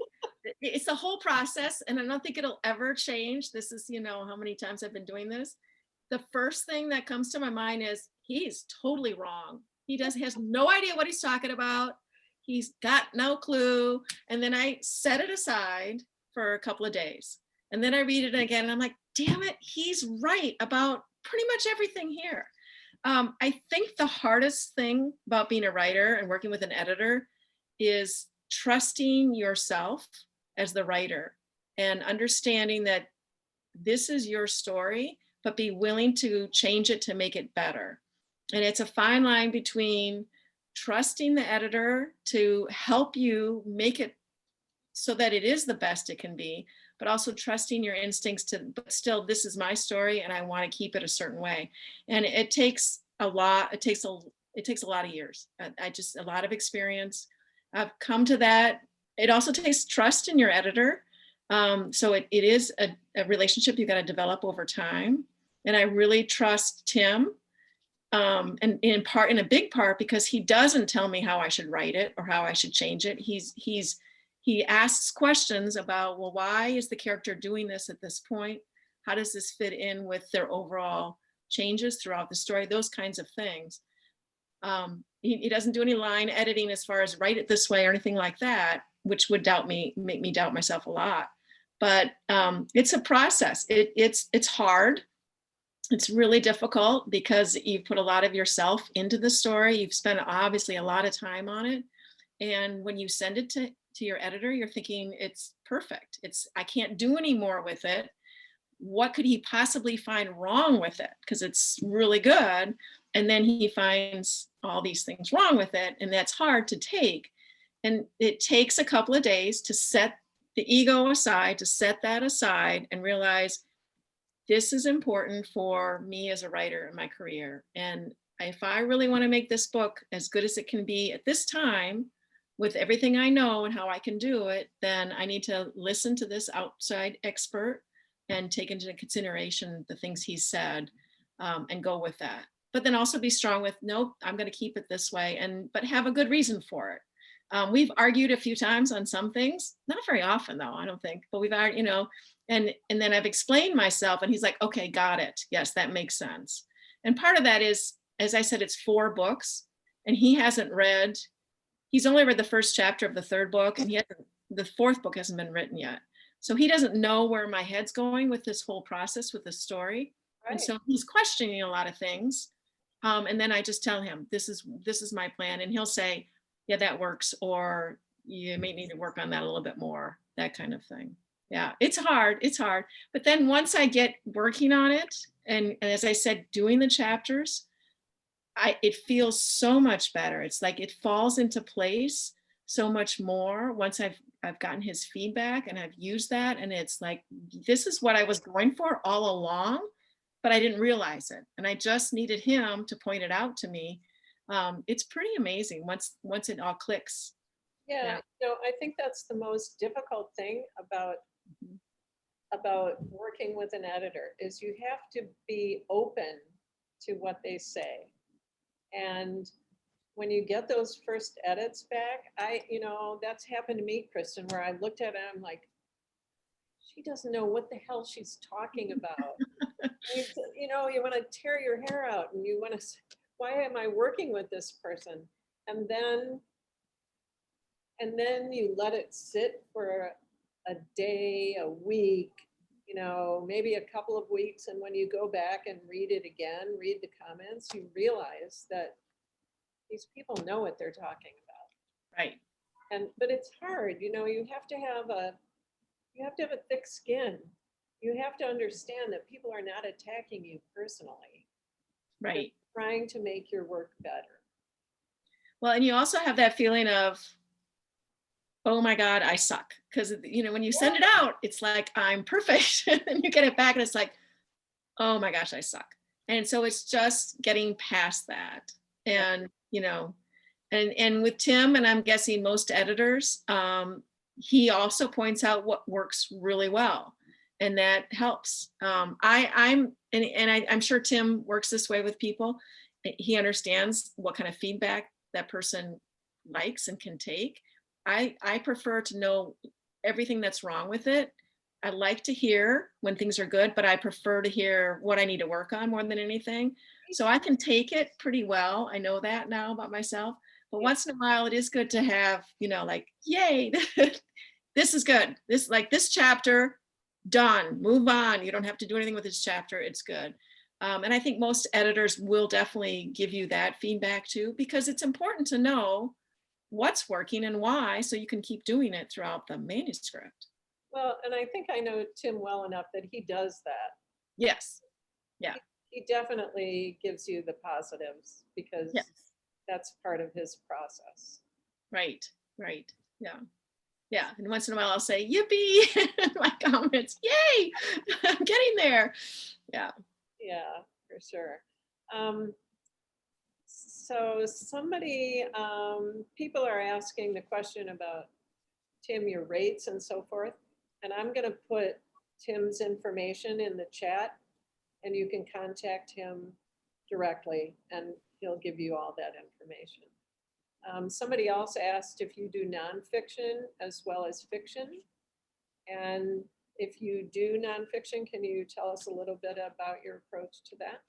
It's a whole process, and I don't think it'll ever change. This is, how many times I've been doing this. The first thing that comes to my mind is he's totally wrong. He has no idea what he's talking about. He's got no clue. And then I set it aside for a couple of days. And then I read it again and I'm like, damn it, he's right about pretty much everything here. I think the hardest thing about being a writer and working with an editor is trusting yourself as the writer and understanding that this is your story, but be willing to change it to make it better. And it's a fine line between trusting the editor to help you make it so that it is the best it can be, but also trusting your instincts but still, this is my story and I want to keep it a certain way. And it takes a lot, it takes a lot of years. A lot of experience. I've come to that. It also takes trust in your editor. So it is a relationship you got to develop over time. And I really trust Tim, and in a big part, because he doesn't tell me how I should write it or how I should change it. He asks questions about, well, why is the character doing this at this point? How does this fit in with their overall changes throughout the story? Those kinds of things. He doesn't do any line editing as far as write it this way or anything like that, which would make me doubt myself a lot. But it's a process. It's hard. It's really difficult because you put a lot of yourself into the story. You've spent obviously a lot of time on it. And when you send it to your editor, you're thinking it's perfect. I can't do any more with it. What could he possibly find wrong with it? Because it's really good. And then he finds all these things wrong with it. And that's hard to take. And it takes a couple of days to set the ego aside, to set that aside and realize this is important for me as a writer in my career. And if I really want to make this book as good as it can be at this time, with everything I know and how I can do it, then I need to listen to this outside expert and take into consideration the things he said, and go with that. But then also be strong with, nope, I'm going to keep it this way, but have a good reason for it. We've argued a few times on some things, not very often though, I don't think, but we've argued, and then I've explained myself and he's like, okay, got it. Yes, that makes sense. And part of that is, as I said, it's 4 books and he's only read the first chapter of the 3rd book and the 4th book hasn't been written yet. So he doesn't know where my head's going with this whole process with the story. Right. And so he's questioning a lot of things. And then I just tell him, this is my plan. And he'll say, yeah, that works. Or you may need to work on that a little bit more, that kind of thing. Yeah, it's hard. But then once I get working on it, and as I said, doing the chapters, it feels so much better. It's like it falls into place. so much more once I've gotten his feedback and I've used that, and it's like, this is what I was going for all along, but I didn't realize it. And I just needed him to point it out to me. It's pretty amazing once it all clicks. Yeah, I think that's the most difficult thing Mhm. about working with an editor is you have to be open to what they say. And when you get those first edits back, that's happened to me, Kristen, where I looked at it, I'm like, she doesn't know what the hell she's talking about. You want to tear your hair out and you want to, why am I working with this person? And then you let it sit for a day, a week, maybe a couple of weeks. And when you go back and read it again, read the comments, you realize that these people know what they're talking about. Right. But it's hard, you have to have a thick skin. You have to understand that people are not attacking you personally. Right. They're trying to make your work better. Well, and you also have that feeling of, oh my God, I suck. Because, when you send it out, it's like, I'm perfect. And then you get it back and it's like, oh my gosh, I suck. And so it's just getting past that. And, and with Tim, and I'm guessing most editors, he also points out what works really well. And that helps. I'm sure Tim works this way with people. He understands what kind of feedback that person likes and can take. I prefer to know everything that's wrong with it. I like to hear when things are good, but I prefer to hear what I need to work on more than anything. So I can take it pretty well. I know that now about myself. But once in a while, it is good to have, like, yay, this is good. This chapter, done, move on. You don't have to do anything with this chapter. It's good. And I think most editors will definitely give you that feedback too, because it's important to know what's working and why, so you can keep doing it throughout the manuscript. Well, and I think I know Tim well enough that he does that. Yes. Yeah. He definitely gives you the positives because that's part of his process. Right. Right. Yeah. Yeah. And once in a while I'll say, yippee, in my comments, yay, I'm getting there. Yeah. Yeah, for sure. So people are asking the question about, Tim, your rates and so forth. And I'm going to put Tim's information in the chat and you can contact him directly and he'll give you all that information. Somebody else asked if you do nonfiction as well as fiction. And if you do nonfiction, can you tell us a little bit about your approach to that?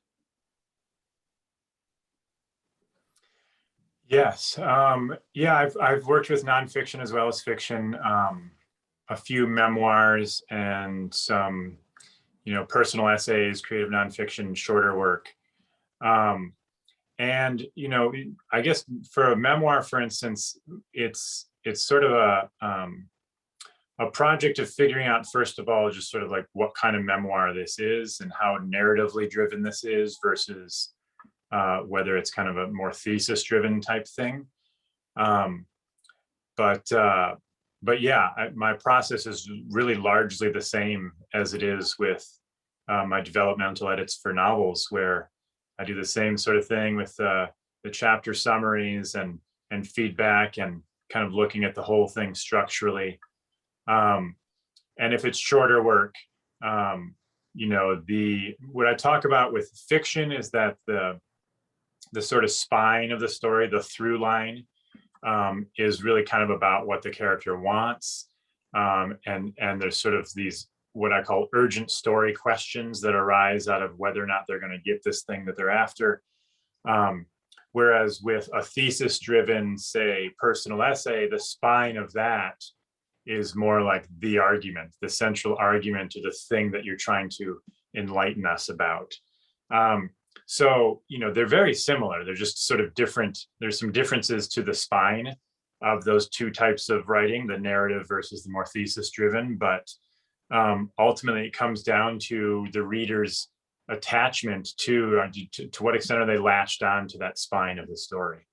Yes. I've worked with nonfiction as well as fiction, a few memoirs and some, personal essays, creative nonfiction, shorter work. And, I guess for a memoir, for instance, it's sort of a project of figuring out, first of all, just sort of like what kind of memoir this is and how narratively driven this is versus whether it's kind of a more thesis driven type thing. But yeah, my process is really largely the same as it is with my developmental edits for novels, where I do the same sort of thing with the chapter summaries and feedback and kind of looking at the whole thing structurally. And if it's shorter work, what I talk about with fiction is that the sort of spine of the story, the through line, is really kind of about what the character wants. And there's sort of these, what I call urgent story questions that arise out of whether or not they're going to get this thing that they're after. Whereas with a thesis driven, say, personal essay, the spine of that is more like the argument, the central argument to the thing that you're trying to enlighten us about. So, they're very similar. They're just sort of different. There's some differences to the spine of those two types of writing, the narrative versus the more thesis driven. But ultimately, it comes down to the reader's attachment to what extent are they latched on to that spine of the story.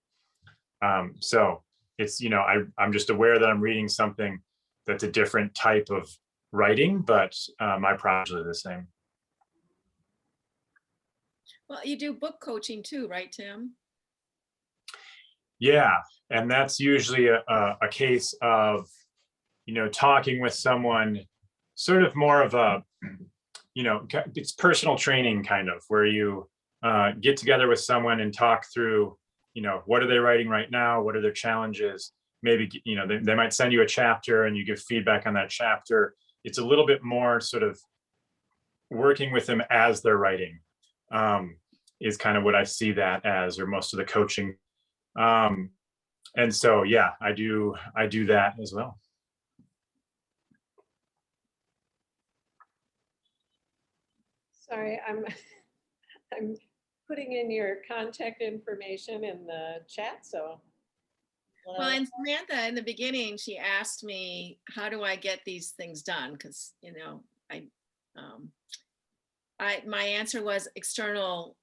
So it's, I'm just aware that I'm reading something that's a different type of writing, but my projects are the same. Well, you do book coaching too, right, Tim? Yeah, and that's usually a case of, talking with someone, sort of more of a, it's personal training kind of, where you get together with someone and talk through, what are they writing right now? What are their challenges? Maybe, they might send you a chapter and you give feedback on that chapter. It's a little bit more sort of working with them as they're writing, is kind of what I see that as, or most of the coaching. And so, yeah, I do that as well. Sorry, I'm putting in your contact information in the chat, so. Well, and Samantha, in the beginning, she asked me, how do I get these things done? Because, my answer was external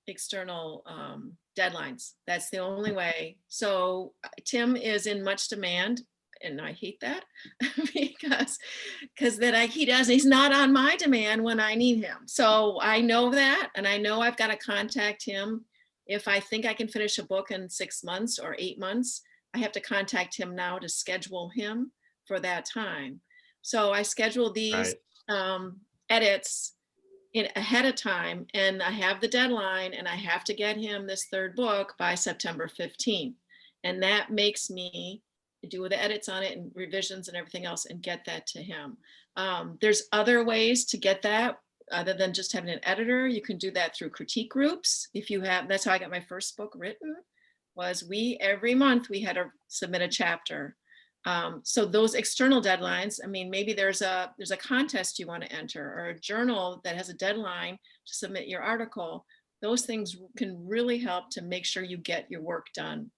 deadlines. That's the only way. So Tim is in much demand, and I hate that because he's not on my demand when I need him. So I know that, and I know I've got to contact him. If I think I can finish a book in 6 months or 8 months, I have to contact him now to schedule him for that time. So I schedule these edits ahead of time, and I have the deadline, and I have to get him this 3rd book by September 15th. And that makes me do the edits on it and revisions and everything else and get that to him. There's other ways to get that other than just having an editor. You can do that through critique groups. That's how I got my first book written, was every month we had to submit a chapter. So those external deadlines, I mean, maybe there's a contest you want to enter, or a journal that has a deadline to submit your article. Those things can really help to make sure you get your work done.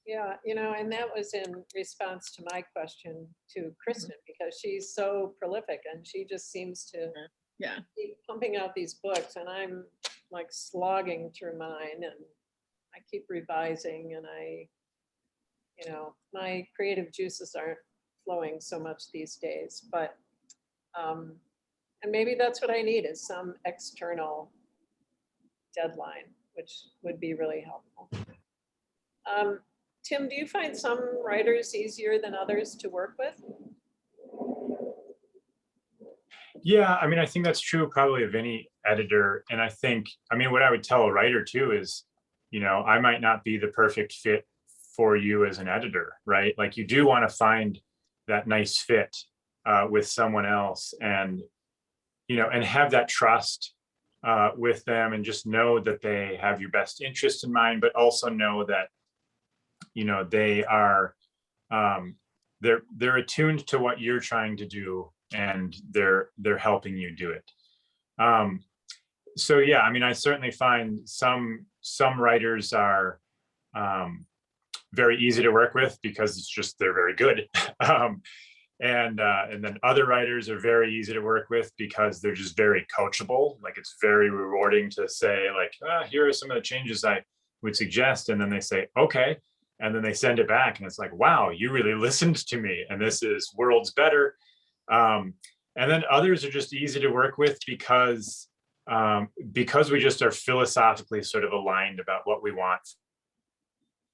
Yeah, and that was in response to my question to Kristin, because she's so prolific and she just seems to keep pumping out these books, and I'm like slogging through mine, and I keep revising, and my creative juices aren't flowing so much these days, but and maybe that's what I need, is some external deadline, which would be really helpful. Tim, do you find some writers easier than others to work with? Yeah, I mean, I think that's true probably of any editor. And I think, what I would tell a writer too is, I might not be the perfect fit for you as an editor, right? Like, you do want to find that nice fit with someone else, and, and have that trust with them, and just know that they have your best interest in mind, but also know that, they are, they're attuned to what you're trying to do, and they're helping you do it. So yeah, I certainly find some writers are very easy to work with because it's just, they're very good. And then other writers are very easy to work with because they're just very coachable. Like, it's very rewarding to say, like, here are some of the changes I would suggest. And then they say, okay. And then they send it back, and it's like, wow, you really listened to me, and this is worlds better. And then others are just easy to work with because we just are philosophically sort of aligned about what we want.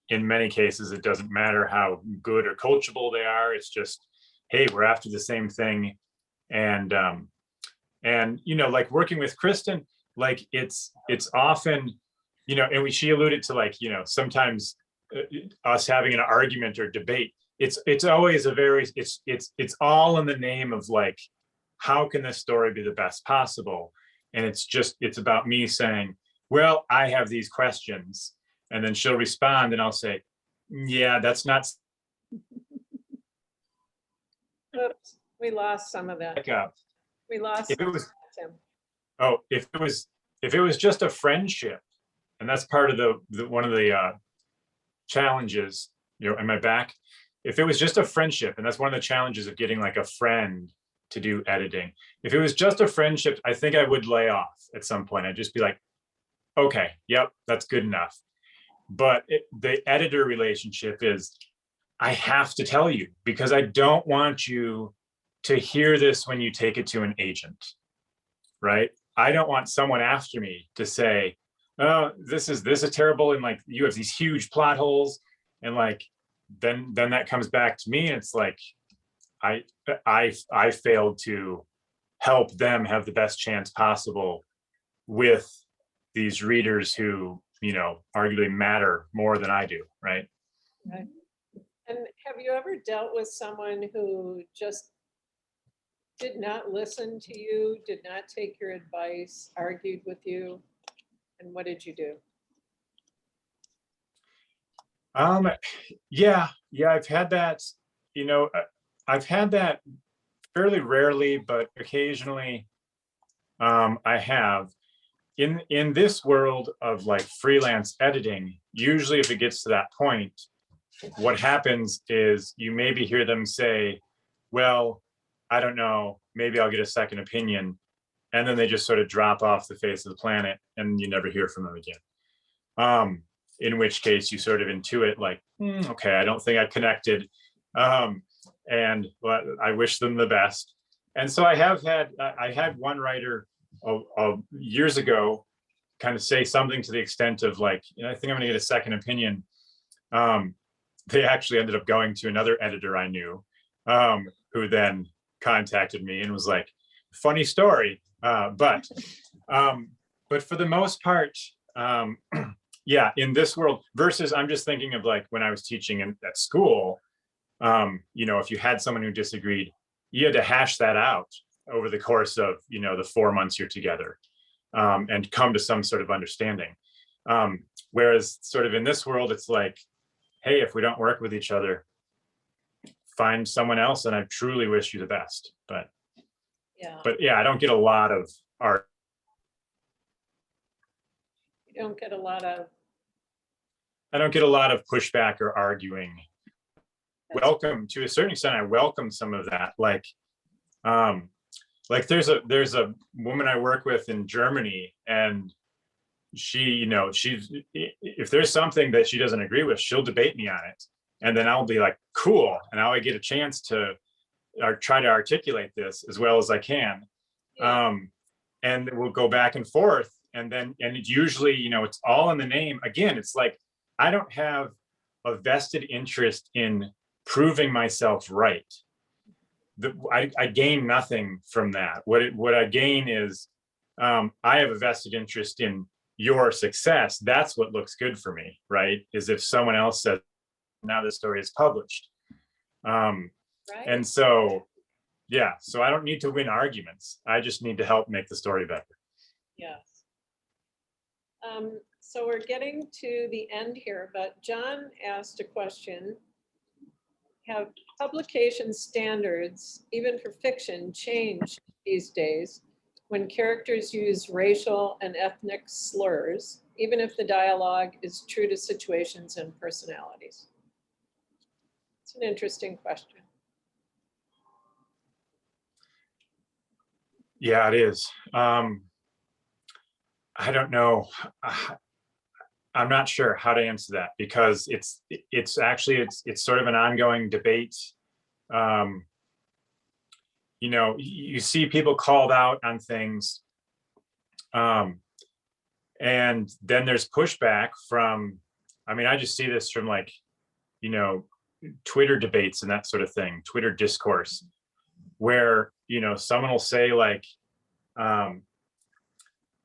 In many cases, it doesn't matter how good or coachable they are. It's just, hey, we're after the same thing. And like working with Kristin, like it's often, and she alluded to, like, sometimes us having an argument or debate. It's always it's all in the name of, like, how can this story be the best possible? And it's about me saying, well, I have these questions. And then she'll respond, and I'll say, yeah, that's not. Oops, we lost some of that. We lost. If it was, if it was just a friendship, and that's part of the one of the challenges, am I back? If it was just a friendship, and that's one of the challenges of getting like a friend to do editing. If it was just a friendship, I think I would lay off at some point. I'd just be like, okay, yep, that's good enough. but the editor relationship is, I have to tell you because I don't want you to hear this when you take it to an agent, right? I don't want someone after me to say, oh, this is terrible, and like you have these huge plot holes, and like then that comes back to me, and it's like I failed to help them have the best chance possible with these readers who, you know, arguably matter more than I do, right? Right. And have you ever dealt with someone who just did not listen to you, did not take your advice, argued with you? And what did you do? Yeah, I've had that, you know, I've had that fairly rarely, but occasionally I have. In this world of like freelance editing, usually if it gets to that point, what happens is you maybe hear them say, well, I don't know, maybe I'll get a second opinion. And then they just sort of drop off the face of the planet and you never hear from them again. In which case you sort of intuit like, okay, I don't think I connected. And well, I wish them the best. And so I had one writer years ago kind of say something to the extent of like, you know, I think I'm gonna get a second opinion. They actually ended up going to another editor I knew, who then contacted me and was like, funny story. But for the most part, yeah, in this world versus I'm just thinking of like when I was teaching at school, you know, if you had someone who disagreed, you had to hash that out over the course of, you know, the 4 months you're together, and come to some sort of understanding. Whereas sort of in this world, it's like, hey, if we don't work with each other, find someone else, and I truly wish you the best. But yeah, I don't get a lot of art. You don't get a lot of. I don't get a lot of pushback or arguing. Welcome, to a certain extent, I welcome some of that. Like there's a woman I work with in Germany, and she, you know, she's, if there's something that she doesn't agree with, she'll debate me on it. And then I'll be like, cool. And now I get a chance to try to articulate this as well as I can. Yeah. And we'll go back and forth. And it's usually, you know, it's all in the name. Again, it's like, I don't have a vested interest in proving myself right. I gain nothing from that. What I gain is, I have a vested interest in your success. That's what looks good for me, right? Is if someone else says, now this story is published. Right. And so, yeah, so I don't need to win arguments. I just need to help make the story better. Yes. So we're getting to the end here, but John asked a question. Have publication standards, even for fiction, changed these days when characters use racial and ethnic slurs, even if the dialogue is true to situations and personalities? It's an interesting question. Yeah, it is. I don't know. I'm not sure how to answer that because it's actually sort of an ongoing debate. You know, you see people called out on things, and then there's pushback from, I mean, I just see this from like, you know, Twitter debates and that sort of thing, Twitter discourse, where, you know, someone will say like,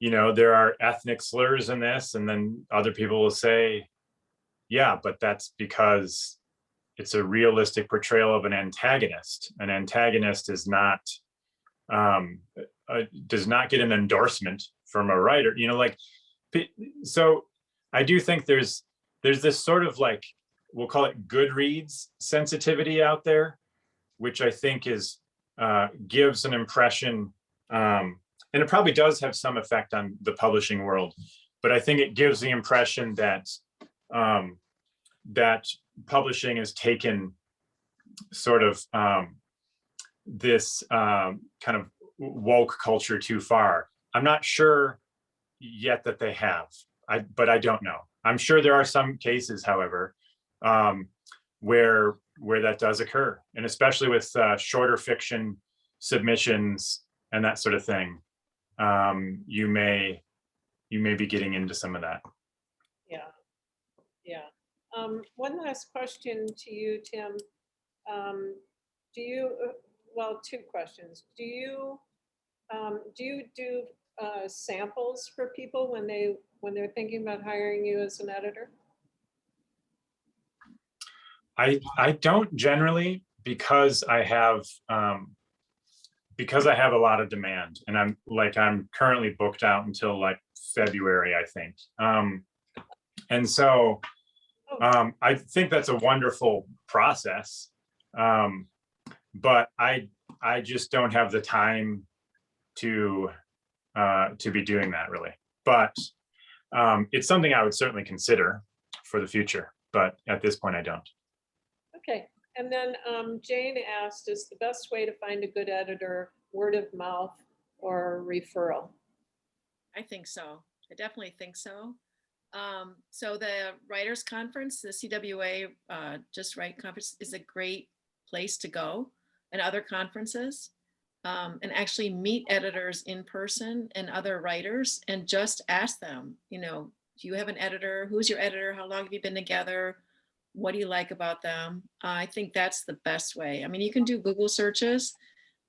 you know, there are ethnic slurs in this, and then other people will say, yeah, but that's because it's a realistic portrayal of an antagonist. An antagonist is not, does not get an endorsement from a writer, you know, like, so I do think there's this sort of like, we'll call it Goodreads sensitivity out there, which I think is, gives an impression, and it probably does have some effect on the publishing world, but I think it gives the impression that that publishing has taken sort of this kind of woke culture too far. I'm not sure yet that they have, but I don't know. I'm sure there are some cases, however, where that does occur, and especially with shorter fiction submissions and that sort of thing, you may be getting into some of that. Yeah, yeah. One last question to you, Tim. Do you, well, two questions. Do you do samples for people when they're thinking about hiring you as an editor? I don't generally, because I have a lot of demand, and I'm currently booked out until like February, I think. And so I think that's a wonderful process. But I just don't have the time to be doing that, really. But it's something I would certainly consider for the future, but at this point I don't. Okay, and then Jane asked, is the best way to find a good editor word of mouth or referral? I think so. I definitely think so. So the Writers Conference, the CWA Just Write Conference, is a great place to go, and other conferences, and actually meet editors in person and other writers, and just ask them, you know, do you have an editor? Who's your editor? How long have you been together? What do you like about them? I think that's the best way. I mean, you can do Google searches,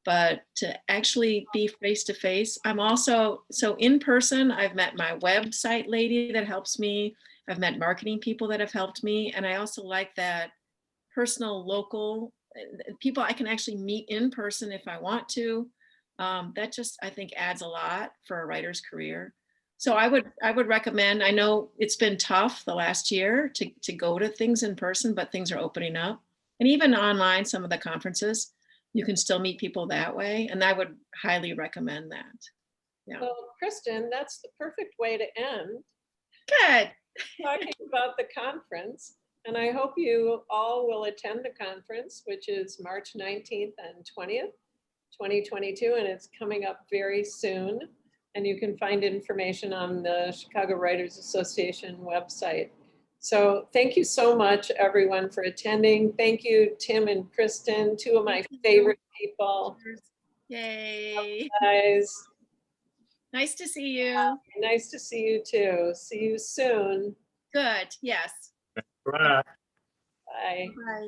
but to actually be face to face. I'm also, so in person, I've met my website lady that helps me. I've met marketing people that have helped me. And I also like that personal, local people I can actually meet in person if I want to. That just, I think, adds a lot for a writer's career. So I would recommend, I know it's been tough the last year to go to things in person, but things are opening up. And even online, some of the conferences, you can still meet people that way. And I would highly recommend that. Yeah. Well, Kristin, that's the perfect way to end Good. talking about the conference. And I hope you all will attend the conference, which is March 19th and 20th, 2022, and it's coming up very soon. And you can find information on the Chicago Writers Association website. So thank you so much, everyone, for attending. Thank you, Tim and Kristin, two of my favorite people. Yay. Guys, Nice to see you. nice to see you too. See you soon. Good. Yes. Right. Bye. Bye.